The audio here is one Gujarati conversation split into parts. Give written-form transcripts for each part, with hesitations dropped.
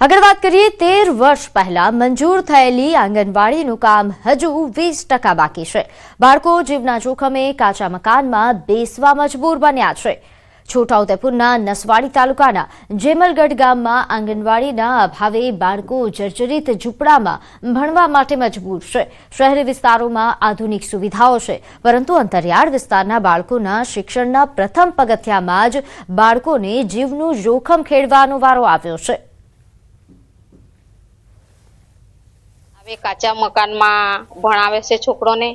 આગળ વાત કરીએ 13 વર્ષ પહેલા મંજૂર થયેલી આંગણવાડીનું કામ હજુ 20% બાકી છે। બાળકો જીવના જોખમે કાચા મકાનમાં બેસવા મજબૂર બન્યા છે। છોટાઉદેપુરના નસવાડી તાલુકાના જેમલગઢ ગામમાં આંગણવાડીના અભાવે બાળકો જર્જરિત ઝૂંપડામાં ભણવા માટે મજબૂર છે। શહેરી વિસ્તારોમાં આધુનિક સુવિધાઓ છે, પરંતુ અંતરિયાળ વિસ્તારના બાળકોના શિક્ષણના પ્રથમ પગથિયામાં જ બાળકોને જીવનું જોખમ ખેડવાનો વારો આવ્યો છે। કાચા મકાનમાં ભણાવે છે છોકરોને,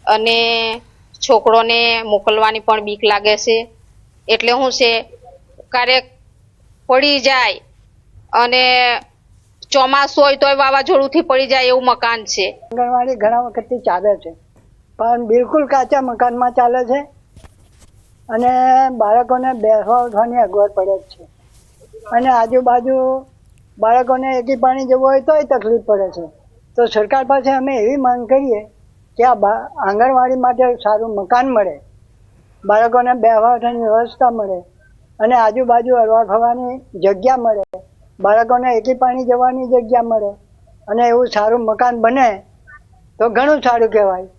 અને છોકરોને મોકલવાની પણ બીક લાગે છે। એટલે હું છે ક્યારેક પડી જાય અને ચોમાસું હોય તોય વાવાઝોડુંથી પડી જાય એવું મકાન છે। આંગણવાડી ઘણા વખતથી ચાલે છે, પણ બિલકુલ કાચા મકાનમાં ચાલે છે અને બાળકોને બેસવા ઉઠવાની અગવડ પડે છે અને આજુબાજુ બાળકોને એકી પાણી જવું હોય તોય તકલીફ પડે છે। તો સરકાર પાસે અમે એવી માંગ કરીએ કે આ આંગણવાડી માટે સારું મકાન મળે, બાળકોને બેસવા ઉઠવાની વ્યવસ્થા મળે અને આજુબાજુ હરવા ફરવાની જગ્યા મળે, બાળકોને એકી પાણી જવાની જગ્યા મળે અને એવું સારું મકાન બને તો ઘણું સારું કહેવાય।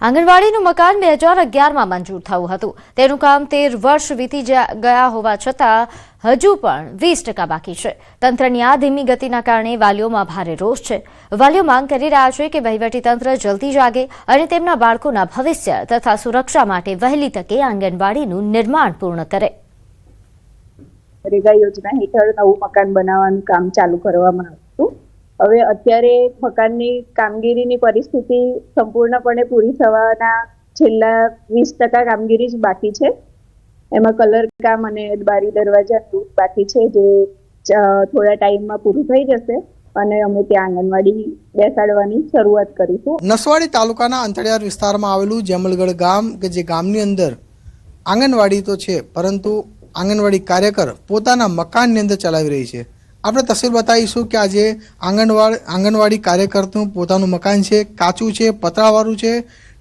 આંગણવાડીનું મકાન 2011માં મંજૂર થયું હતું। તેનું કામ 13 વર્ષ વીતી ગયા હોવા છતાં હજુ પણ 20% બાકી છે। તંત્રની આ ધીમી ગતિના કારણે વાલીઓમાં ભારે રોષ છે। વાલીઓ માંગ કરી રહ્યા છે કે વહીવટીતંત્ર જલ્દી જાગે અને તેમના બાળકોના ભવિષ્ય તથા સુરક્ષા માટે વહેલી તકે આંગણવાડીનું નિર્માણ પૂર્ણ કરે। રેગા યોજના હેઠળ નવું મકાન બનાવવાનું કામ ચાલુ કરવામાં આવ્યું। હવે અત્યારે મકાનની કામગીરીની પરિસ્થિતિ સંપૂર્ણપણે પૂરી થવાના છેલ્લા 20% કામગીરી જ બાકી છે। એમાં કલર કામ અને બારી દરવાજા બાકી છે, જે થોડા ટાઈમમાં પૂરું થઈ જશે અને અમે ત્યાં આંગણવાડી બેસાડવાની શરૂઆત કરીશું। નસવાડી તાલુકાના અંતરિયાળ વિસ્તારમાં આવેલું જેમલગઢ ગામ કે જે ગામની અંદર આંગણવાડી તો છે, પરંતુ આંગણવાડી કાર્યકર પોતાના મકાનની અંદર ચલાવી રહી છે। આપણે તસવીર બતાવીશું કે આજે આંગણવાડી કાર્યકરનું પોતાનું મકાન છે, કાચું છે, પતરાવાળું છે,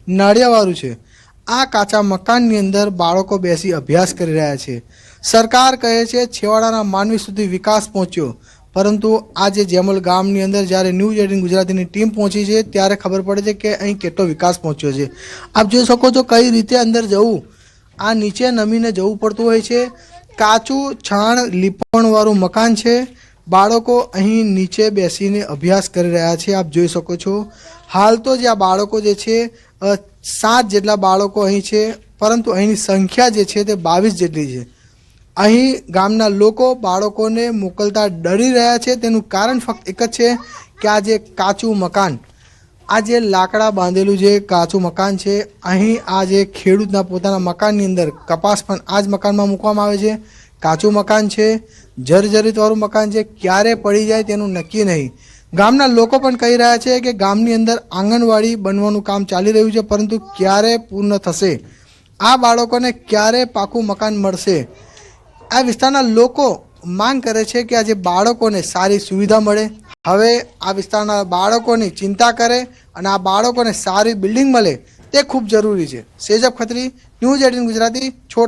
નાળિયાવાળું છે। આ કાચા મકાનની અંદર બાળકો બેસી અભ્યાસ કરી રહ્યા છે। સરકાર કહે છે છેવાડાના માનવી સુધી વિકાસ પહોંચ્યો, પરંતુ આજે જેમલ ગામની અંદર જ્યારે ન્યૂઝ 18 ગુજરાતીની ટીમ પહોંચી છે ત્યારે ખબર પડે છે કે અહીં કેટલો વિકાસ પહોંચ્યો છે। આપ જોઈ શકો છો કઈ રીતે અંદર જવું, આ નીચે નમીને જવું પડતું હોય છે। કાચું છાણ લીપણવાળું મકાન છે। બાળકો અહીં નીચે બેસીને અભ્યાસ કરી રહ્યા છે। આપ જોઈ શકો છો હાલ તો જે આ બાળકો જે છે 7 જેટલા બાળકો અહીં છે, પરંતુ અહીંની સંખ્યા જે છે તે 22 જેટલી છે। અહીં ગામના લોકો બાળકોને મોકલતા ડરી રહ્યા છે। તેનું કારણ ફક્ત એક જ છે કે આ જે કાચું મકાન, આ જે લાકડા બાંધેલું જે કાચું મકાન છે, અહીં આ જે ખેડૂતના પોતાના મકાનની અંદર કપાસ પણ આ જ મકાનમાં મૂકવામાં આવે છે। કાચું મકાન છે, જર્જરિતવાળું મકાન છે, ક્યારે પડી જાય તેનું નક્કી નહીં। ગામના લોકો પણ કહી રહ્યા છે કે ગામની અંદર આંગણવાડી બનવાનું કામ ચાલી રહ્યું છે, પરંતુ ક્યારે પૂર્ણ થશે, આ બાળકોને ક્યારે પાકું મકાન મળશે। આ વિસ્તારના લોકો માંગ કરે છે કે આજે બાળકોને સારી સુવિધા મળે। હવે આ વિસ્તારના બાળકોની ચિંતા કરે અને આ બાળકોને સારી બિલ્ડિંગ મળે તે ખૂબ જરૂરી છે। સેજબ ખત્રી, ન્યૂઝ 18 ગુજરાતી, છોટા